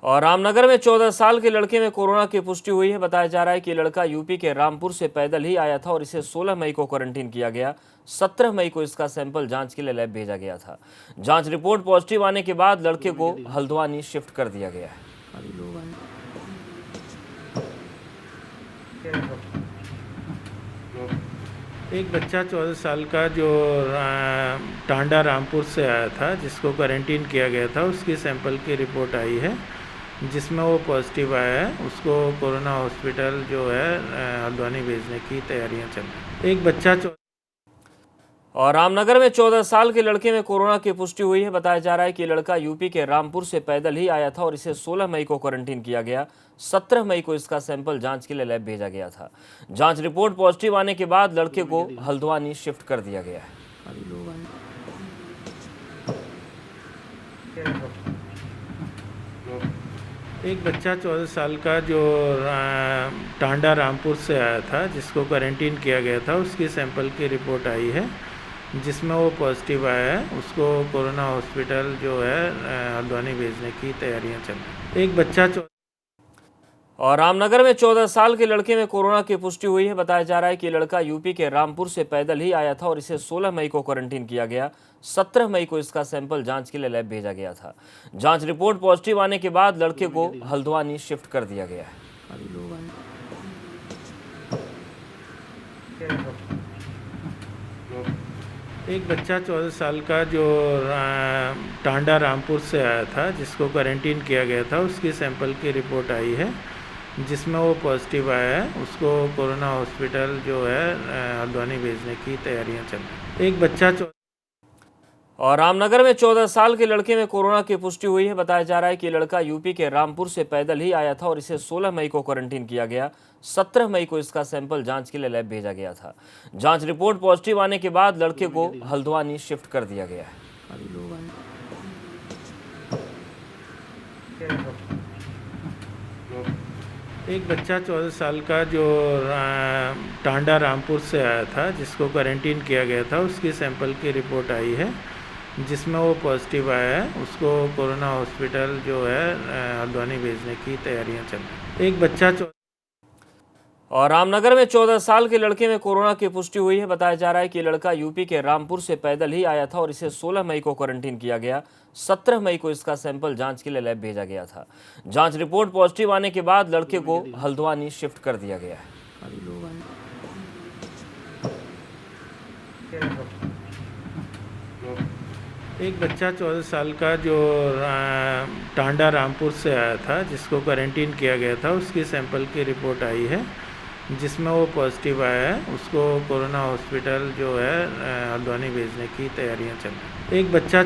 और रामनगर में 14 साल के लड़के में कोरोना की पुष्टि हुई है। बताया जा रहा है कि लड़का यूपी के रामपुर से पैदल ही आया था और इसे 16 मई को क्वारंटीन किया गया। 17 मई को इसका सैंपल जांच के लिए लैब भेजा गया था। जांच रिपोर्ट पॉजिटिव आने के बाद लड़के को हल्द्वानी शिफ्ट कर दिया गया है। एक बच्चा 14 साल का जो टांडा रामपुर से आया था, जिसको क्वारंटीन किया गया था, उसकी सैंपल की रिपोर्ट आई है जिसमें वो पॉजिटिव आया है। उसको कोरोना हॉस्पिटल जो है हल्द्वानी भेजने की तैयारियां चल रही हैं। एक बच्चा और रामनगर में 14 साल के लड़के में कोरोना की पुष्टि हुई है। बताया जा रहा है कि लड़का यूपी के रामपुर से पैदल ही आया था और इसे 16 मई को क्वारंटीन किया गया। 17 मई को इसका सैंपल जांच के लिए लैब भेजा गया था। जांच रिपोर्ट पॉजिटिव आने के बाद लड़के को हल्द्वानी शिफ्ट कर दिया गया है। एक बच्चा 14 साल का जो टांडा रामपुर से आया था, जिसको क्वारंटीन किया गया था, उसकी सैंपल की रिपोर्ट आई है जिसमें वो पॉजिटिव आया है। उसको कोरोना हॉस्पिटल जो है हल्द्वानी भेजने की तैयारियां चल रही हैं। एक बच्चा और रामनगर में 14 साल के लड़के में कोरोना की पुष्टि हुई है। बताया जा रहा है कि लड़का यूपी के रामपुर से पैदल ही आया था और इसे 16 मई को क्वारंटीन किया गया। 17 मई को इसका सैंपल जांच के लिए लैब भेजा गया था। जांच रिपोर्ट पॉजिटिव आने के बाद लड़के को हल्द्वानी शिफ्ट कर दिया गया है। एक बच्चा 14 साल का जो टांडा रामपुर से आया था, जिसको क्वारंटीन किया गया था, उसकी सैंपल की रिपोर्ट आई है जिसमें वो पॉजिटिव आया है। उसको कोरोना हॉस्पिटल जो है हल्द्वानी भेजने की तैयारियां चल रही हैं। एक बच्चा और रामनगर में 14 साल के लड़के में कोरोना की पुष्टि हुई है। बताया जा रहा है कि लड़का यूपी के रामपुर से पैदल ही आया था और इसे 16 मई को क्वारंटीन किया गया। 17 मई को इसका सैंपल जांच के लिए लैब भेजा गया था। जांच रिपोर्ट पॉजिटिव आने के बाद लड़के को हल्द्वानी शिफ्ट कर दिया गया है। एक बच्चा 14 साल का जो टांडा रामपुर से आया था, जिसको क्वारंटीन किया गया था, उसकी सैंपल की रिपोर्ट आई है जिसमें वो पॉजिटिव आया है। उसको कोरोना हॉस्पिटल जो है हल्द्वानी भेजने की तैयारियां चल रही हैं। एक बच्चा और रामनगर में 14 साल के लड़के में कोरोना की पुष्टि हुई है। बताया जा रहा है कि लड़का यूपी के रामपुर से पैदल ही आया था और इसे 16 मई को क्वारंटीन किया गया। 17 मई को इसका सैंपल जांच के लिए लैब भेजा गया था। जांच रिपोर्ट पॉजिटिव आने के बाद लड़के को हल्द्वानी शिफ्ट कर दिया गया है। एक बच्चा 14 साल का जो टांडा रामपुर से आया था, जिसको क्वारंटीन किया गया था, उसकी सैंपल की रिपोर्ट आई है जिसमें वो पॉजिटिव आया है। उसको कोरोना हॉस्पिटल जो है हल्द्वानी भेजने की तैयारियां चल रही हैं। एक बच्चा